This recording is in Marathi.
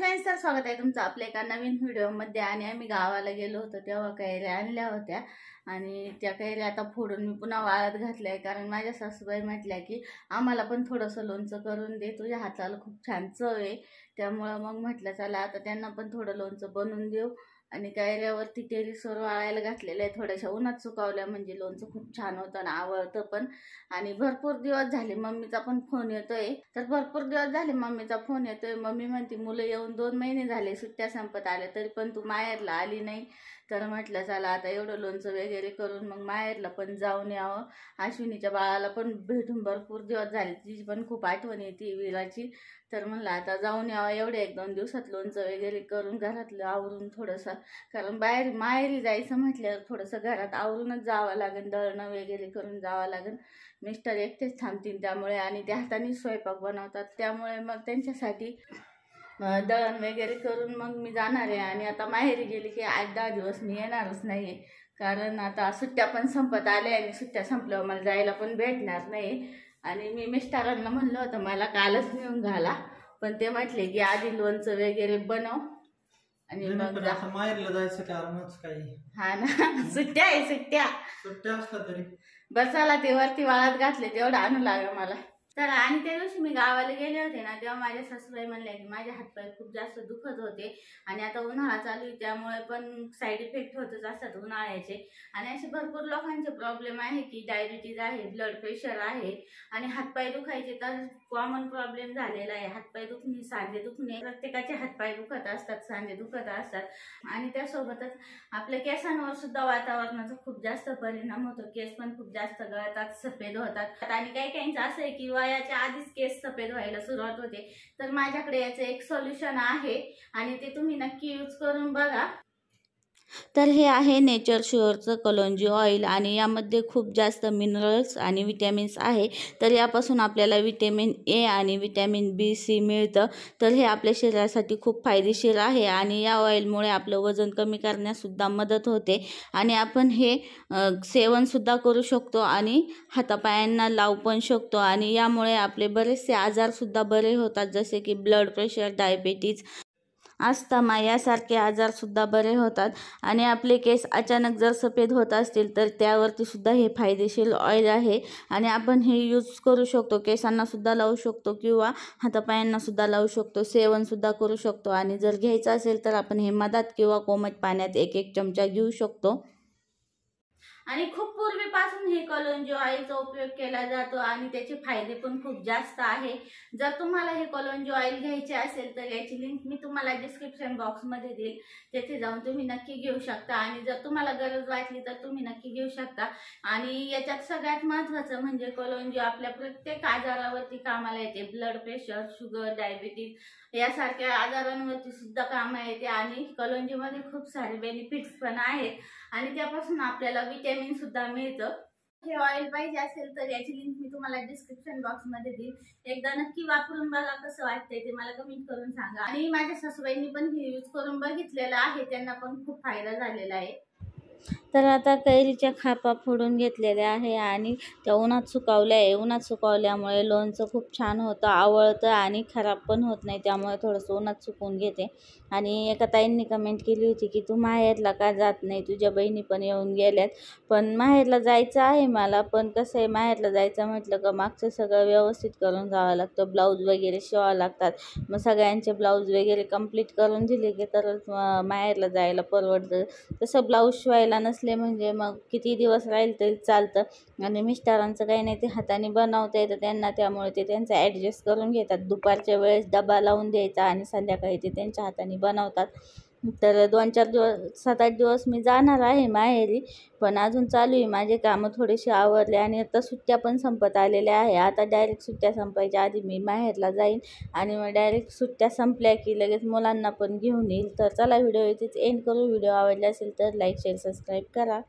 फ्रेंड्स, तर स्वागत आहे तुमचं आपल्या एका नवीन व्हिडिओमध्ये। आणि आम्ही गावाला गेलो होतो तेव्हा कैऱ्या आणल्या होत्या आणि त्या कैऱ्या आता फोडून मी पुन्हा वाळत घातल्या, कारण माझ्या सासूबाई म्हटल्या की आम्हाला पण थोडंसं लोणचं करून दे, तुझ्या हाताला खूप छान चव आहे। त्यामुळं मग म्हटलं चला आता त्यांना पण थोडं लोणचं बनवून देऊ। आणि कैऱ्यावरती टेरेसवर वाळायला घातलेलं आहे, थोड्याशा उन्हात सुकावल्या म्हणजे लोणचं खूप छान होतं ना, आवडतं पण। आणि भरपूर दिवस झाले मम्मीचा पण फोन येतोय, तर भरपूर दिवस झाले मम्मीचा फोन येतोय। मम्मी म्हणते मुलं येऊन 2 महिने झाले, सुट्ट्या संपत आल्या तरी पण तू माहेरला आली नाही। तर म्हटलं चला आता एवढं लोणचं वगैरे करून मग माहेरला पण जाऊन यावं। अश्विनीच्या बाळाला पण भेटून भरपूर दिवस झाले, तिची पण खूप आठवण येते विराची। तर म्हणलं आता जाऊन यावं, एवढे 1-2 दिवसात लोणचं वगैरे करून घरातलं आवरून थोडंसं, कारण बाहेर माहेरी जायचं म्हटल्यावर थोडंसं घरात आवरूनच जावं लागेल, दळणं वगैरे करून जावं लागेल। मिस्टर एकटेच थांबतील त्यामुळे, आणि त्या हाताने स्वयंपाक बनवतात त्यामुळे मग त्यांच्यासाठी दळण वगैरे करून मग मी जाणार आहे। आणि आता माहेरी गेली की 8-10 दिवस मी येणारच नाही, कारण आता सुट्ट्या पण संपत आल्या आणि सुट्ट्या संपल्यावर मला जायला पण भेटणार नाही। आणि मी मिस्टरांना म्हणलं होतं मला कालच नेऊन घाला, पण ते म्हटले की आधी लोणचं वगैरे बनव आणि मग माहेरला जायचं कारणच काही। हा ना, सुट्ट्या आहे सुट्ट्या असला तरी बसाला ते वरती वाळत घातले तेवढं आणू लागा मला। तर आणि त्या दिवशी मी गावाला गेले होते ना, तेव्हा माझ्या सासूबाई म्हणल्या की माझे हातपाय खूप जास्त दुखत होते आणि आता उन्हाळा चालू आहे त्यामुळे पण साईड इफेक्ट होतच असतात उन्हाळ्याचे। आणि असे भरपूर लोकांचे प्रॉब्लेम आहे की डायबिटीज आहे, ब्लड प्रेशर आहे आणि हातपाय दुखायचे तर कॉमन प्रॉब्लेम झालेला आहे। हातपाय दुखणे, सांधे दुखणे, प्रत्येकाचे हातपाय दुखत असतात, सांधे दुखत असतात। आणि त्यासोबतच आपल्या केसांवर सुद्धा वातावरणाचा खूप जास्त परिणाम होतो, केस पण खूप जास्त गळतात, सफेद होतात। आणि काही काहींचं असं आहे की वयाच्या आधीच केस सफेद व्हायला सुरुवात होते, तर माझ्याकडे याचं एक सोल्युशन आहे आणि ते तुम्ही नक्की यूज करून बघा। तर हे आहे नेचर शुअरचं कलोंजी ऑइल आणि यामध्ये खूप जास्त मिनरल्स आणि विटॅमिन्स आहे। तर यापासून आपल्याला विटॅमिन ए आणि विटॅमिन B-C मिळतं, तर हे आपल्या शरीरासाठी खूप फायदेशीर आहे। आणि या ऑइलमुळे आपलं वजन कमी करण्यासुद्धा मदत होते आणि आपण हे सेवनसुद्धा करू शकतो आणि हातापायांना लावू पण शकतो। आणि यामुळे आपले बरेचसे आजारसुद्धा बरे होतात, जसे की ब्लड प्रेशर, डायबिटीज, अस्थमा यासारखे आजारसुद्धा बरे होतात। आणि आपले केस अचानक जर सफेद होत असतील तर त्यावरती सुद्धा हे फायदेशीर ऑइल आहे आणि आपण हे यूज करू शकतो, केसांना सुद्धा लावू शकतो किंवा हातापायांना सुद्धा लावू शकतो, सेवनसुद्धा करू शकतो। आणि जर घ्यायचं असेल तर आपण हे मधात किंवा कोमट पाण्यात 1-1 चमचा घेऊ शकतो। आणि खूप पूर्वीपासून हे कलोंजी ऑइलचा उपयोग केला जातो आणि त्याचे फायदे पण खूप जास्त आहे। जर तुम्हाला हे कलोंजी ऑइल घ्यायचे असेल तर याची लिंक मी तुम्हाला डिस्क्रिप्शन बॉक्समध्ये देईल, तेथे जाऊन तुम्ही नक्की घेऊ शकता। आणि जर तुम्हाला गरज वाटली तर तुम्ही नक्की घेऊ शकता। आणि याच्यात सगळ्यात महत्त्वाचं म्हणजे कलोंजी आपल्या प्रत्येक आजारावरती कामाला येते, ब्लड प्रेशर, शुगर, डायबिटीज यासारख्या आजारांवरती सुद्धा कामा येते। आणि कलोंजीमध्ये खूप सारे बेनिफिट्स पण आहेत आणि त्यापासून आपल्याला विटॅमिन सुद्धा मिळतं। हे ऑइल पाहिजे असेल तर याची लिंक मी तुम्हाला डिस्क्रिप्शन बॉक्समध्ये देईल, एकदा नक्की वापरून बघा, कसं वाटतंय ते मला कमेंट करून सांगा। आणि माझ्या सासूबाईंनी पण हे यूज करून बघितलेलं आहे, त्यांना पण खूप फायदा झालेला आहे। तर आता कैरीच्या खापा फोडून घेतलेल्या आहे आणि त्या उन्हात सुकावल्या आहे। उन्हात सुकावल्यामुळे लोणचं खूप छान होतं, आवळतं आणि खराब पण होत नाही, त्यामुळे थोडंसं उन्हात सुकवून घेते। आणि एका ताईंनी कमेंट केली होती की तू माहेरला का जात नाही, तुझ्या बहिणी पण येऊन गेल्यात। पण माहेरला जायचं आहे मला, पण कसं आहे माहेरला जायचं म्हटलं का मागचं सगळं व्यवस्थित करून जावं लागतं, ब्लाऊज वगैरे शिवावं लागतात। मग सगळ्यांचे ब्लाऊज वगैरे कंप्लीट करून दिले की तरच माहेरला जायला परवडतं। तसं ब्लाऊज शिवायला नसले म्हणजे मग किती दिवस राहील तरी चालतं। आणि मिस्टरांचं काही नाही, ते हाताने बनवता येतं त्यांना, त्यामुळे ते त्यांचं ॲडजस्ट करून घेतात। दुपारच्या वेळेस डबा लावून द्यायचा आणि संध्याकाळी ते त्यांच्या हाताने बनवतात। तर 2-4 दिवस 7-8 दिवस मी जाणार आहे माहेरी, पण अजून चालू आहे माझे कामं थोडेसे आवरले आणि आता सुट्ट्या पण संपत आलेल्या आहे। आता डायरेक्ट सुट्ट्या संपायच्या आधी मी माहेरला जाईन आणि मग डायरेक्ट सुट्ट्या संपल्या की लगेच मुलांना पण घेऊन येईल। तर चला व्हिडिओ इथेच एंड करू। व्हिडिओ आवडला असेल तर लाईक, शेअर, सबस्क्राईब करा।